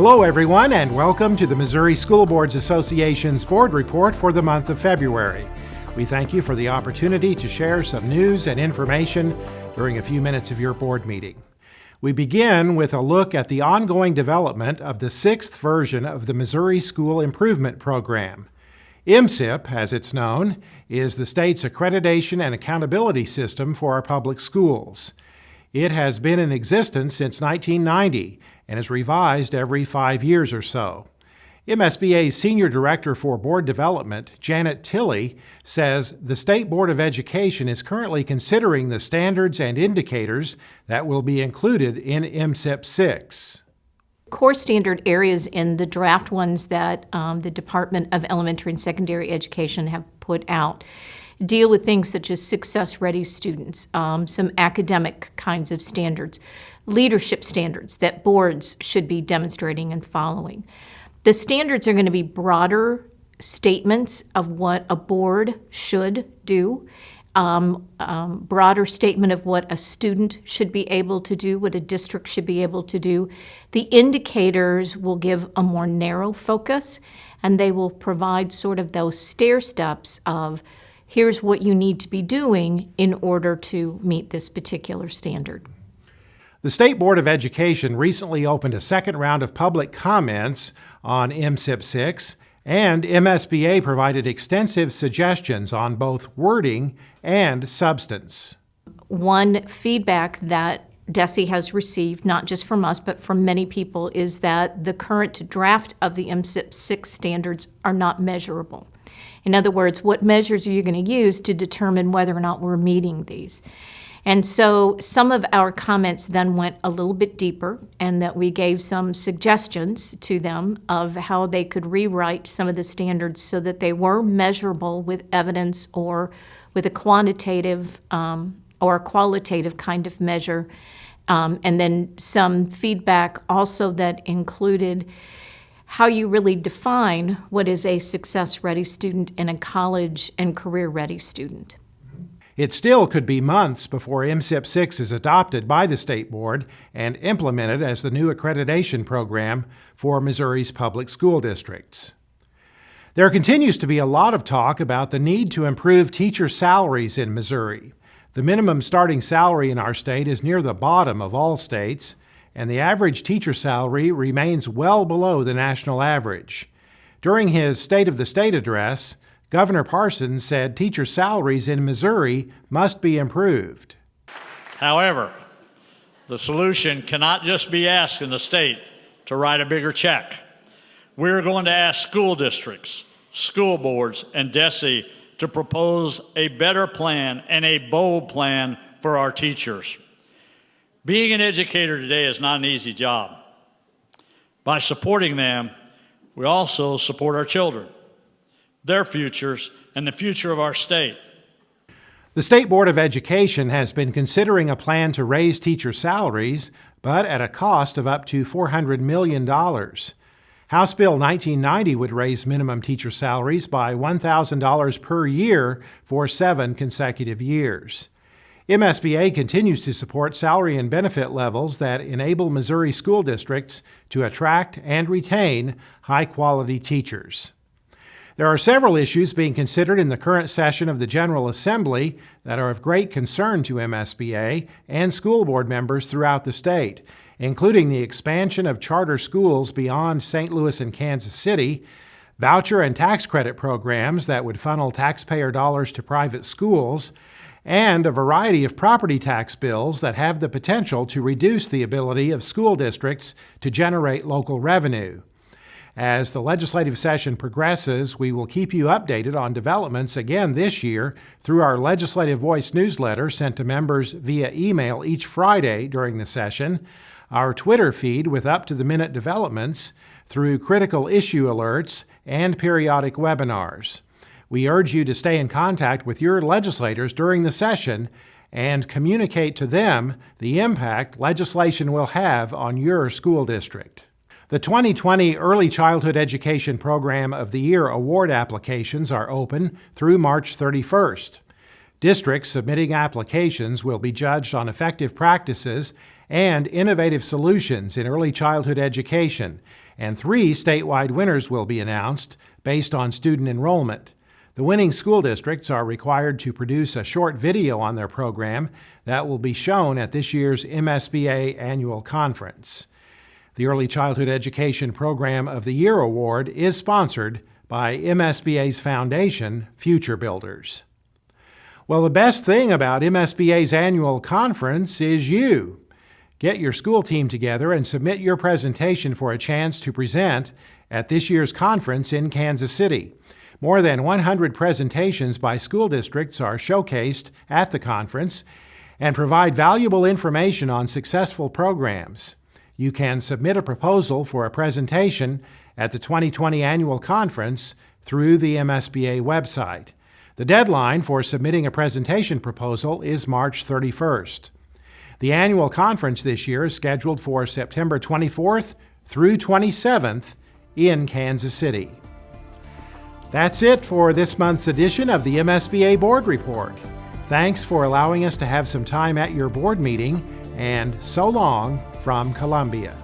Hello, everyone, and welcome to the Missouri School Boards Association's Board Report for the month of February. We thank you for the opportunity to share some news and information during a few minutes of your board meeting. We begin with a look at the ongoing development of the sixth version of the Missouri School Improvement Program. MSIP, as it's known, is the state's accreditation and accountability system for our public schools. It has been in existence since 1990 and is revised every 5 years or so. MSBA's Senior Director for Board Development, Janet Tilley, says the State Board of Education is currently considering the standards and indicators that will be included in MSIP 6. Core standard areas in the draft ones that the Department of Elementary and Secondary Education have put out deal with things such as success-ready students, some academic kinds of standards, leadership standards that boards should be demonstrating and following. The standards are going to be broader statements of what a board should do, broader statement of what a student should be able to do, what a district should be able to do. The indicators will give a more narrow focus, and they will provide sort of those stair steps of here's what you need to be doing in order to meet this particular standard. The State Board of Education recently opened a second round of public comments on MSIP 6, and MSBA provided extensive suggestions on both wording and substance. One feedback that DESE has received, not just from us, but from many people, is that the current draft of the MSIP 6 standards are not measurable. In other words, what measures are you going to use to determine whether or not we're meeting these? And so some of our comments then went a little bit deeper, and that we gave some suggestions to them of how they could rewrite some of the standards so that they were measurable with evidence or with a quantitative or a qualitative kind of measure. And then some feedback also that included how you really define what is a success-ready student and a college and career-ready student. It still could be months before MSIP 6 is adopted by the State Board and implemented as the new accreditation program for Missouri's public school districts. There continues to be a lot of talk about the need to improve teacher salaries in Missouri. The minimum starting salary in our state is near the bottom of all states, and the average teacher salary remains well below the national average. During his State of the State address, Governor Parsons said teacher salaries in Missouri must be improved. However, the solution cannot just be asking the state to write a bigger check. We're going to ask school districts, school boards, and DESE to propose a better plan and a bold plan for our teachers. Being an educator today is not an easy job. By supporting them, we also support our children, their futures, and the future of our state. The State Board of Education has been considering a plan to raise teacher salaries, but at a cost of up to $400 million. House Bill 1990 would raise minimum teacher salaries by $1,000 per year for 7 consecutive years. MSBA continues to support salary and benefit levels that enable Missouri school districts to attract and retain high-quality teachers. There are several issues being considered in the current session of the General Assembly that are of great concern to MSBA and school board members throughout the state, including the expansion of charter schools beyond St. Louis and Kansas City, voucher and tax credit programs that would funnel taxpayer dollars to private schools, and a variety of property tax bills that have the potential to reduce the ability of school districts to generate local revenue. As the legislative session progresses, we will keep you updated on developments again this year through our Legislative Voice newsletter sent to members via email each Friday during the session, our Twitter feed with up-to-the-minute developments, through critical issue alerts, and periodic webinars. We urge you to stay in contact with your legislators during the session and communicate to them the impact legislation will have on your school district. The 2020 Early Childhood Education Program of the Year award applications are open through March 31st. Districts submitting applications will be judged on effective practices and innovative solutions in early childhood education, and 3 statewide winners will be announced based on student enrollment. The winning school districts are required to produce a short video on their program that will be shown at this year's MSBA annual conference. The Early Childhood Education Program of the Year Award is sponsored by MSBA's foundation, Future Builders. Well, the best thing about MSBA's annual conference is you. Get your school team together and submit your presentation for a chance to present at this year's conference in Kansas City. More than 100 presentations by school districts are showcased at the conference and provide valuable information on successful programs. You can submit a proposal for a presentation at the 2020 annual conference through the MSBA website. The deadline for submitting a presentation proposal is March 31st. The annual conference this year is scheduled for September 24th through 27th in Kansas City. That's it for this month's edition of the MSBA Board Report. Thanks for allowing us to have some time at your board meeting, and so long from Columbia.